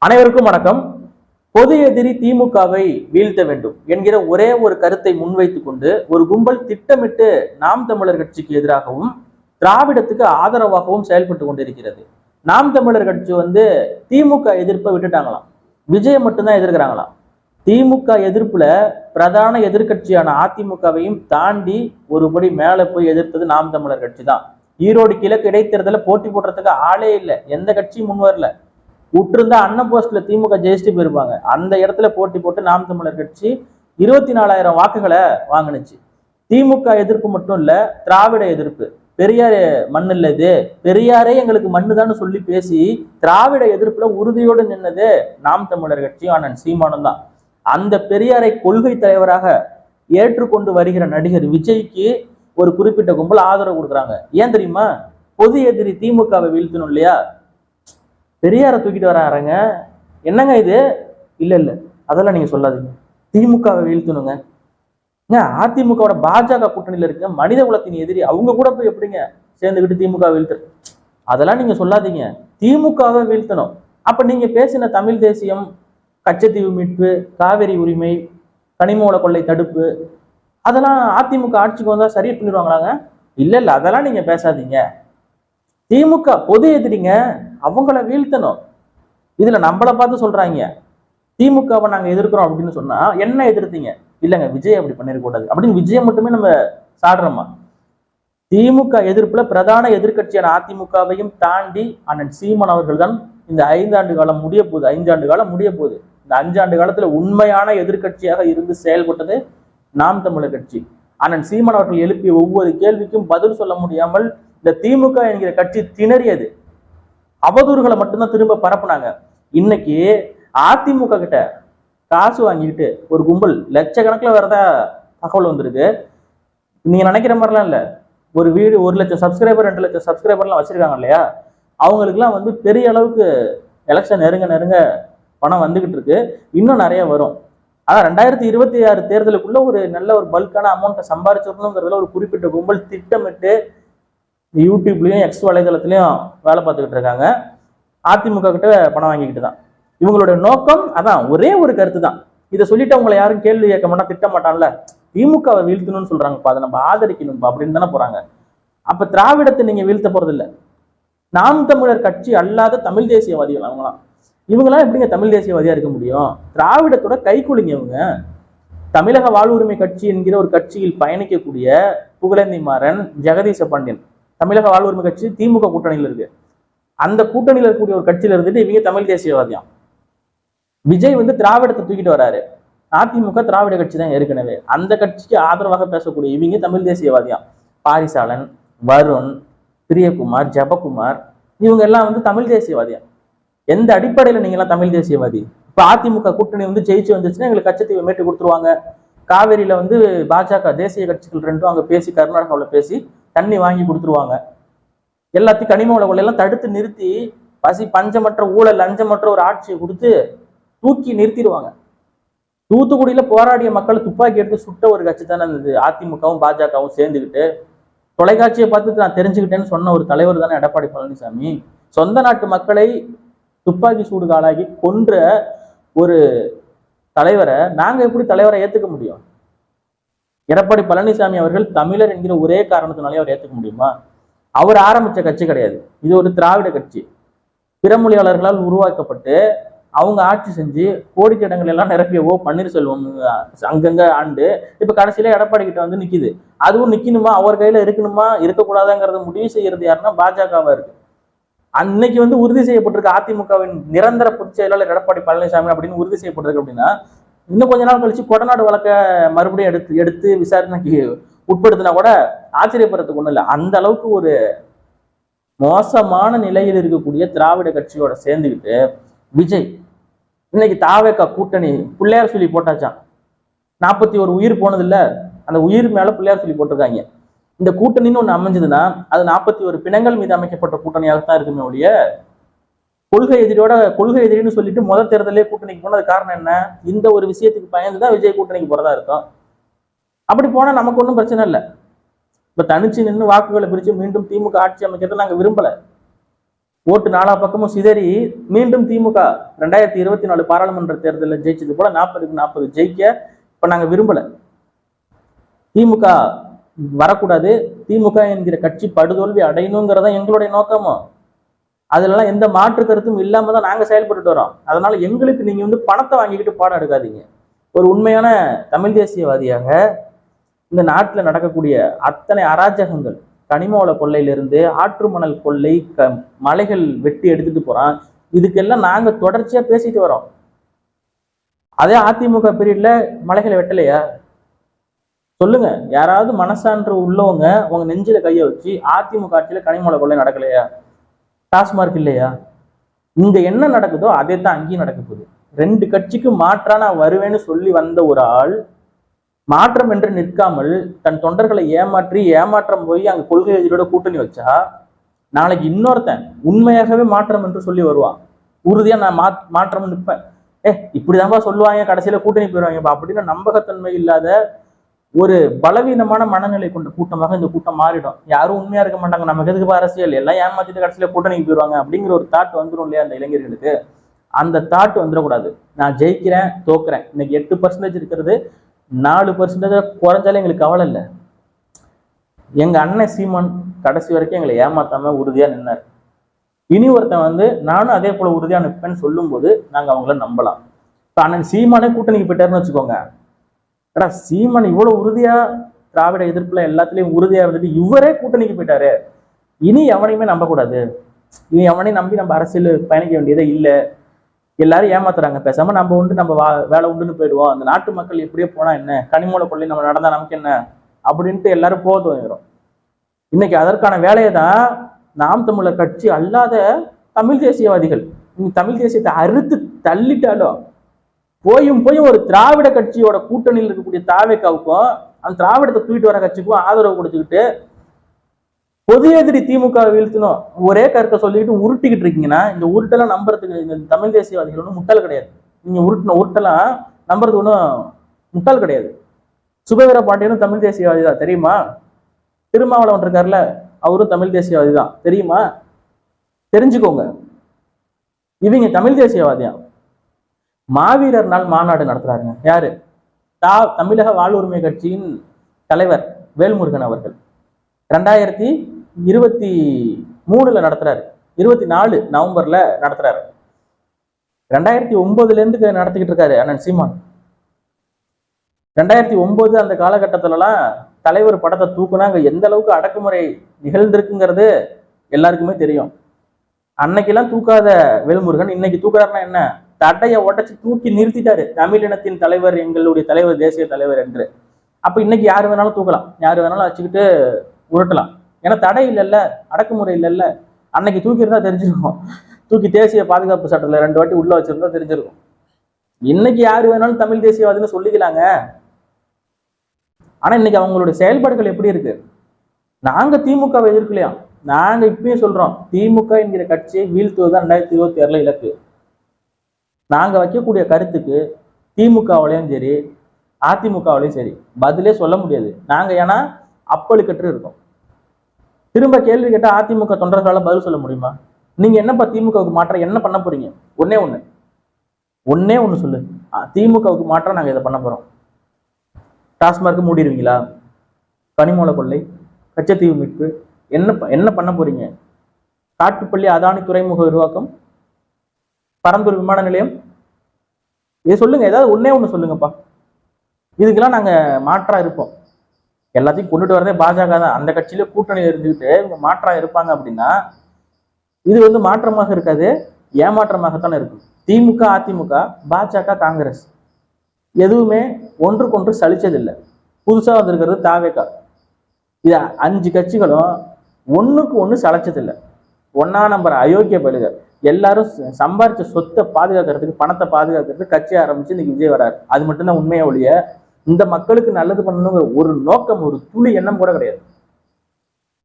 அனைவருக்கும் வணக்கம். பொது எதிரி திமுகவை வீழ்த்த வேண்டும் என்கிற ஒரே ஒரு கருத்தை முன்வைத்துக் கொண்டு ஒரு கும்பல் திட்டமிட்டு நாம் தமிழர் கட்சிக்கு எதிராகவும் திராவிடத்துக்கு ஆதரவாகவும் செயல்பட்டு கொண்டிருக்கிறது. நாம் தமிழர் கட்சி திமுக எதிர்ப்பை விட்டுட்டாங்களாம், விஜயை மட்டும்தான் எதிர்க்கிறாங்களாம். திமுக எதிர்ப்புல பிரதான எதிர்கட்சியான அதிமுகவையும் தாண்டி ஒருபடி மேல போய் எதிர்த்தது நாம் தமிழர் கட்சி தான். ஈரோடு கிழக்கு இடைத்தேர்தல போட்டி போடுறதுக்கு ஆளே இல்லை, எந்த கட்சியும் முன் வரல. விட்டுருந்தா அண்ணன் போஸ்ட்ல திமுக ஜெயிச்சுட்டு போயிருப்பாங்க. அந்த இடத்துல போட்டி போட்டு நாம் தமிழர் கட்சி 24,000 வாக்குகளை வாங்கினுச்சு. திமுக எதிர்ப்பு மட்டும் இல்ல, திராவிட எதிர்ப்பு. பெரியார் மண் இல்ல, இது பெரியாரே எங்களுக்கு மண்ணுதான்னு சொல்லி பேசி திராவிட எதிர்ப்புல உறுதியோடு நின்னது நாம் தமிழர் கட்சியும் அண்ணன் சீமானும் தான். அந்த பெரியாரை கொள்கை தலைவராக ஏற்றுக்கொண்டு வருகிற நடிகர் விஜய்க்கு ஒரு குறிப்பிட்ட கும்பல் ஆதரவு கொடுக்குறாங்க. ஏன் தெரியுமா? பொது எதிரி திமுகவை வீழ்த்தணும் இல்லையா? பெரியாரை தூக்கிட்டு வராங்க. என்னங்க இது? இல்ல இல்ல, அதெல்லாம் நீங்க சொல்லாதீங்க, திமுகவை வீழ்த்தணுங்க. அதிமுகவோட பாஜக கூட்டணியில இருக்க மனித குலத்தின் எதிரி அவங்க கூட போய் எப்படிங்க சேர்ந்துக்கிட்டு திமுக வீழ்த்து? அதெல்லாம் நீங்க சொல்லாதீங்க, திமுகவை வீழ்த்தணும். அப்ப நீங்க பேசின தமிழ் தேசியம், கச்சத்தீவு மீட்பு, காவிரி உரிமை, கனிம கொள்ளை தடுப்பு, அதெல்லாம் அதிமுக ஆட்சிக்கு வந்தா சரி பண்ணிடுவாங்களாங்க? இல்ல இல்ல, அதெல்லாம் நீங்க பேசாதீங்க. திமுக பொது எதிரிங்க, அவங்கள வீழ்த்தணும். இதுல நம்மளை பார்த்து சொல்றாங்க திமுகவை நாங்க எதிர்க்கிறோம் அப்படின்னு சொன்னா என்ன எதிர்த்தீங்க? இல்லைங்க, விஜய் அப்படி பண்ணிருக்கூடாது அப்படின்னு விஜய் மட்டுமே நம்ம சாடுறோமா? திமுக எதிர்ப்புல பிரதான எதிர்கட்சியான அதிமுகவையும் தாண்டி அண்ணன் சீமான் அவர்கள் தான் இந்த 5 ஆண்டு காலம் முடிய போகுது. 5 ஆண்டு காலம் முடிய போகுது. இந்த 5 ஆண்டு காலத்துல உண்மையான எதிர்கட்சியாக இருந்து செயல்பட்டது நாம் தமிழர் கட்சி. அண்ணன் சீமான் அவர்கள் எழுப்பிய ஒவ்வொரு கேள்விக்கும் பதில் சொல்ல முடியாமல் இந்த திமுக என்கிற கட்சி திணறியது. அவதூறுகளை மட்டும்தான் திரும்ப பரப்புனாங்க. இன்னைக்கு அதிமுக கிட்ட காசு வாங்கிக்கிட்டு ஒரு கும்பல் லட்சக்கணக்கில் வரதா தகவல் வந்திருக்கு. நீங்க நினைக்கிற மாதிரிலாம் இல்ல. ஒரு வீடு 1 லட்சம் சப்ஸ்கிரைபர் 2 லட்சம் சப்ஸ்கிரைபர்லாம் வச்சிருக்காங்க இல்லையா, அவங்களுக்குலாம் பெரிய அளவுக்கு எலெக்ஷன் நெருங்க பணம் வந்துகிட்டு இருக்கு. இன்னும் நிறைய வரும். அதான் 2026 தேர்தலுக்குள்ள ஒரு நல்ல ஒரு பல்கான அமௌண்ட்டை சம்பாதிச்சிடணுங்கிறதுல ஒரு குறிப்பிட்ட கும்பல் திட்டமிட்டு யூடியூப்லயும் எக்ஸ் வலைதளத்திலையும் வேலை பார்த்துக்கிட்டு இருக்காங்க. அதிமுக கிட்ட பணம் வாங்கிக்கிட்டு தான். இவங்களுடைய நோக்கம் அதான், ஒரே ஒரு கருத்து தான். இதை சொல்லிட்டு அவங்களை யாரும் கேள்வி கேட்க மாட்டா, திட்ட மாட்டான்ல. திமுகவை வீழ்த்தணும்னு சொல்றாங்கப்பா, அதை நம்ம ஆதரிக்கணும்பா அப்படின்னு தானே போறாங்க. அப்ப திராவிடத்தை நீங்க வீழ்த்த போறது இல்லை. நாம் தமிழர் கட்சி அல்லாத தமிழ் தேசியவாதிகள் அவங்களாம். இவங்கெல்லாம் எப்படிங்க தமிழ் தேசியவாதியா இருக்க முடியும்? திராவிடத்தோட கைக்குலிங்க இவங்க. தமிழக வாழ்வுரிமை கட்சி என்கிற ஒரு கட்சியில் பயணிக்கக்கூடிய புகழேந்தி மாறன், ஜெகதீச பாண்டியன், தமிழக வாழ்வுரிமை கட்சி திமுக கூட்டணியில் இருக்கு. அந்த கூட்டணியில் இருக்கக்கூடிய ஒரு கட்சியில இருந்துட்டு இவங்க தமிழ் தேசியவாதியம். விஜய் திராவிடத்தை தூக்கிட்டு வராரு. அதிமுக திராவிட கட்சி தான் ஏற்கனவே. அந்த கட்சிக்கு ஆதரவாக பேசக்கூடிய இவங்க தமிழ் தேசியவாதியம். பாரிசாலன், வருண், பிரியகுமார், ஜபகுமார், இவங்க எல்லாம் தமிழ் தேசியவாதியம். எந்த அடிப்படையில நீங்க எல்லாம் தமிழ் தேசியவாதி? இப்ப அதிமுக கூட்டணி ஜெயிச்சு வந்துச்சுன்னா எங்களுக்கு கச்சத்தீவை மீட்டு கொடுத்துருவாங்க. காவேரியில பாஜக தேசிய கட்சிகள் ரெண்டும் அங்க பேசி, கர்நாடகாவில் பேசி தண்ணி வாங்கி கொடுத்துருவாங்க. எல்லாத்தையும் கனிம வள கொள்ளையெல்லாம் தடுத்து நிறுத்தி பசி பஞ்சமற்ற ஊழல் லஞ்சமற்ற ஒரு ஆட்சியை கொடுத்து தூக்கி நிறுத்திடுவாங்க. தூத்துக்குடியில போராடிய மக்களை துப்பாக்கி எடுத்து சுட்ட ஒரு கட்சி தானே இருந்தது. அதிமுகவும் பாஜகவும் சேர்ந்துக்கிட்டு தொலைக்காட்சியை பார்த்து நான் தெரிஞ்சுக்கிட்டேன்னு சொன்ன ஒரு தலைவர் தானே எடப்பாடி பழனிசாமி. சொந்த நாட்டு மக்களை துப்பாக்கி சூடு காலாகி கொன்ற ஒரு தலைவரை நாங்க எப்படி தலைவரை ஏத்துக்க முடியும்? எடப்பாடி பழனிசாமி அவர்கள் தமிழர் என்கிற ஒரே காரணத்தினாலே அவர் ஏத்துக்க முடியுமா? அவர் ஆரம்பிச்ச கட்சி கிடையாது. இது ஒரு திராவிட கட்சி. பிற மொழியாளர்களால் உருவாக்கப்பட்டு அவங்க ஆட்சி செஞ்சு கோடிட்ட இடங்கள் எல்லாம் நிரப்பியவோ பன்னீர்செல்வம் அங்கங்க ஆண்டு இப்ப கடைசியில எடப்பாடி கிட்ட நிக்குது. அதுவும் நிக்கணுமா, அவர் கையில இருக்கணுமா இருக்கக்கூடாதாங்கிறத முடிவு செய்யறது யாருன்னா பாஜகவா இருக்கு. அன்னைக்கு உறுதி செய்யப்பட்டிருக்கு அதிமுகவின் நிரந்தர பொதுச் செயலாளர் எடப்பாடி பழனிசாமி அப்படின்னு உறுதி செய்யப்பட்டிருக்கு. அப்படின்னா இன்னும் கொஞ்ச நாள் கழிச்சு கொடநாடு வழக்க மறுபடியும் எடுத்து விசாரணைக்கு உட்படுத்தினா கூட ஆச்சரியப்படுறதுக்கு ஒண்ணும் இல்லை. அந்த அளவுக்கு ஒரு மோசமான நிலையில் இருக்கக்கூடிய திராவிட கட்சியோட சேர்ந்துக்கிட்டு விஜய் இன்னைக்கு தாவேகா கூட்டணி பிள்ளையார் சொல்லி போட்டாச்சான். 41 உயிர் போனது இல்ல, அந்த உயிர் மேல பிள்ளையார் சொல்லி போட்டிருக்காங்க. இந்த கூட்டணின்னு ஒண்ணு அமைஞ்சதுன்னா அது 41 பிணங்கள் மீது அமைக்கப்பட்ட கூட்டணியாகத்தான் இருக்குமே ஒழிய கொள்கை எதிரின்னு சொல்லிட்டு முதல் தேர்தலே கூட்டணிக்கு போனது காரணம் என்ன? இந்த ஒரு விஷயத்துக்கு பயந்துதான் விஜய் கூட்டணிக்கு போறதா இருக்கும். அப்படி போனா நமக்கு ஒன்றும் பிரச்சனை இல்லை. இப்ப தனிச்சு நின்று வாக்குகளை பிரிச்சு மீண்டும் திமுக ஆட்சி அமைக்கிறது நாங்க விரும்பல. ஓட்டு நாலா பக்கமும் சிதறி மீண்டும் திமுக 2024 பாராளுமன்ற தேர்தலில் ஜெயிச்சது போல 40க்கு 40 ஜெயிக்க இப்ப நாங்க விரும்பல. திமுக வரக்கூடாது, திமுக என்கிற கட்சி படுதோல்வி அடையணுங்கிறத எங்களுடைய நோக்கமும். அதுலலாம் எந்த மாற்று கருத்தும் இல்லாம தான் நாங்க செயல்பட்டு வரோம். அதனால எங்களுக்கு நீங்க பணத்தை வாங்கிக்கிட்டு பாடம் எடுக்காதீங்க. ஒரு உண்மையான தமிழ் தேசியவாதியாக இந்த நாட்டில் நடக்கக்கூடிய அத்தனை அராஜகங்கள், கனிமவள கொள்ளையிலிருந்து ஆற்று மணல் கொள்ளை, மலைகள் வெட்டி எடுத்துட்டு போறான், இதுக்கெல்லாம் நாங்க தொடர்ச்சியா பேசிட்டு வரோம். அதே அதிமுக பீரியட்ல மலைகளை வெட்டலையா? சொல்லுங்க, யாராவது மனசான்று உள்ளவங்க உங்க நெஞ்சில கைய வச்சு அதிமுக ஆட்சியில கனிமவள கொள்ளை நடக்கலையா? டாஸ்மார்க் இல்லையா? இங்க என்ன நடக்குதோ அதே தான் அங்கேயும் நடக்க போகுது. 2 கட்சிக்கு மாற்றா நான் வருவேன்னு சொல்லி வந்த ஒரு ஆள் மாற்றம் என்று நிற்காமல் தன் தொண்டர்களை ஏமாற்றம் போய் அங்க கொள்கை எதிரோட கூட்டணி வச்சா, நாளைக்கு இன்னொருத்தன் உண்மையாகவே மாற்றம் என்று சொல்லி வருவான். உறுதியா நான் மாற்றம் நிற்பேன், இப்படிதான்பா சொல்லுவாங்க, கடைசியில கூட்டணி போயிடுவாங்கப்பா அப்படின்னு நம்பகத்தன்மை இல்லாத ஒரு பலவீனமான மனநிலை கொண்ட கூட்டமாக இந்த கூட்டம் மாறிடும். யாரும் உண்மையா இருக்க மாட்டாங்க, நமக்கு எதுக்கு அரசியல், எல்லாம் ஏமாத்திட்டு கடைசியில கூட்டணிக்கு போயிடுவாங்க அப்படிங்கிற ஒரு தாட் வந்துடும் இல்லையா அந்த இளைஞர்களுக்கு. அந்த தாட் வந்துடக்கூடாது. நான் ஜெயிக்கிறேன் தோக்குறேன், இன்னைக்கு 8% இருக்கிறது 4% குறைஞ்சாலே எங்களுக்கு கவலை இல்லை. எங்க அண்ணன் சீமான் கடைசி வரைக்கும் எங்களை ஏமாத்தாம உறுதியா நின்னார். இனி ஒருத்தன் நானும் அதே போல உறுதியா நிற்பேன்னு சொல்லும் போது நாங்க அவங்கள நம்பலாம். இப்ப அண்ணன் சீமானே கூட்டணிக்கு போயிட்டாருன்னு வச்சுக்கோங்க. சீமான் இவ்வளவு உறுதியா திராவிட எதிர்ப்புல எல்லாத்துலயும் உறுதியா இருந்துட்டு இவரே கூட்டணிக்கு போயிட்டாரு, இனி எவனையுமே நம்பக்கூடாது, இனி எவனையும் நம்பி நம்ம அரசியல் பயணிக்க வேண்டியதே இல்லை, எல்லாரும் ஏமாத்துறாங்க, பேசாம நம்ம உண்டு நம்ம வேலை உண்டுன்னு போயிடுவோம், அந்த நாட்டு மக்கள் எப்படியே போனா என்ன, கனிமூல கொள்ளை நம்ம நடந்தா நமக்கு என்ன அப்படின்ட்டு எல்லாரும் போக துவங்கிறோம். இன்னைக்கு அதற்கான வேலையை தான் நாம் தமிழர் கட்சி அல்லாத தமிழ் தேசியவாதிகள், நீங்க தமிழ் தேசியத்தை அறுத்து தள்ளிட்டாலும் போயும் ஒரு திராவிட கட்சியோட கூட்டணியில் இருக்கக்கூடிய தாவேக்காவுக்கும் அந்த திராவிடத்தை தூக்கிட்டு வர கட்சிக்கும் ஆதரவு கொடுத்துக்கிட்டு பொது எதிரி திமுக வீழ்த்தணும் ஒரே கருத்தை சொல்லிட்டு உருட்டிக்கிட்டு இருக்கீங்கன்னா, இந்த உருட்டெல்லாம் நம்புறதுக்கு இந்த தமிழ் தேசியவாதிகள் ஒன்றும் முட்டாள் கிடையாது. நீங்க உருட்டெல்லாம் நம்புறது ஒன்றும் முட்டாள் கிடையாது. சுபவீர பாண்டியனும் தமிழ் தேசியவாதி தான் தெரியுமா? திருமாவளவன் இருக்காருல, அவரும் தமிழ் தேசியவாதி தான் தெரியுமா? தெரிஞ்சுக்கோங்க, இவங்க தமிழ் தேசியவாதியா. மாவீரர் நாள் மாநாடு நடத்துறாருங்க யாரு? தமிழக வாழ்வுரிமை கட்சியின் தலைவர் வேல்முருகன் அவர்கள் 2023 நடத்துறாரு, 24 நவம்பர்ல நடத்துறாரு. 2009 நடத்திக்கிட்டு இருக்காரு அண்ணன் சீமான். 2009 அந்த காலகட்டத்திலலாம் தலைவர் படத்தை தூக்குனா அங்க எந்த அளவுக்கு அடக்குமுறை நிகழ்ந்திருக்குங்கிறது எல்லாருக்குமே தெரியும். அன்னைக்கெல்லாம் தூக்காத வேல்முருகன் இன்னைக்கு தூக்குறாருன்னா என்ன, தடையை உடச்சு தூக்கி நிறுத்திட்டாரு, தமிழினத்தின் தலைவர், எங்களுடைய தலைவர், தேசிய தலைவர் என்று. அப்ப இன்னைக்கு யாரு வேணாலும் தூக்கலாம், யாரு வேணாலும் வச்சுக்கிட்டு உருட்டலாம், ஏன்னா தடை இல்லைல்ல, அடக்குமுறை இல்லைல்ல. அன்னைக்கு தூக்கியிருந்தா தெரிஞ்சிருக்கும், தூக்கி தேசிய பாதுகாப்பு சட்டத்துல 2 வாட்டி உள்ள வச்சிருந்தா தெரிஞ்சிருக்கும். இன்னைக்கு யாரு வேணாலும் தமிழ் தேசியவாதின்னு சொல்லிக்கலாங்க. ஆனா இன்னைக்கு அவங்களுடைய செயல்பாடுகள் எப்படி இருக்கு? நாங்க திமுகவை எதிர்க்கலையா, நாங்க இப்பயும் சொல்றோம், திமுக என்கிற கட்சியை வீழ்த்துவதுதான் 2026 இலக்கு. நாங்க வைக்கக்கூடிய கருத்துக்கு திமுகவிலையும் சரி அதிமுகவிலையும் சரி பதிலே சொல்ல முடியாது. நாங்க ஏன்னா அப்பழுக்கற்று இருக்கோம். திரும்ப கேள்வி கேட்டா அதிமுக தொண்டர்களால பதில் சொல்ல முடியுமா? நீங்க என்னப்பா திமுகவுக்கு மாற்ற என்ன பண்ண போறீங்க? ஒன்னே ஒண்ணு சொல்லு, திமுகவுக்கு மாற்ற நாங்க இதை பண்ண போறோம். டாஸ்மார்க் மூடிடுவீங்களா? கனிமூல கொள்ளை, கச்சத்தீவு மீட்பு, என்ன பண்ண போறீங்க? காட்டுப்பள்ளி அதானி துறைமுக விரிவாக்கம், பரந்தூர் விமான நிலையம், இது சொல்லுங்க, ஏதாவது ஒண்ணு சொல்லுங்கப்பா. இதுக்கெல்லாம் நாங்க மாற்றா இருப்போம். எல்லாத்தையும் கொண்டுட்டு வரதே பாஜக தான். அந்த கட்சியில கூட்டணி இருந்துக்கிட்டு இவங்க மாற்றா இருப்பாங்க அப்படின்னா இது மாற்றமாக இருக்காது, ஏமாற்றமாகத்தானே இருக்கும். திமுக, அதிமுக, பாஜக, காங்கிரஸ் எதுவுமே ஒன்றுக்கொன்று சலிச்சதில்லை. புதுசா வந்திருக்கிறது தாவேகா. இது 5 கட்சிகளும் ஒண்ணுக்கு ஒண்ணு சளைச்சதில்லை. 1ஆம் நம்பர் அயோக்கிய பழுக. எல்லாரும் சம்பாரிச்ச சொத்தை பாதுகாக்கிறதுக்கு, பணத்தை பாதுகாக்கிறதுக்கு கட்சி ஆரம்பிச்சு இன்னைக்கு விஜய் வராரு. அது மட்டும்தான் உண்மையா ஒழிய இந்த மக்களுக்கு நல்லது பண்ணணுங்கிற ஒரு நோக்கம், ஒரு துளி எண்ணம் கூட கிடையாது.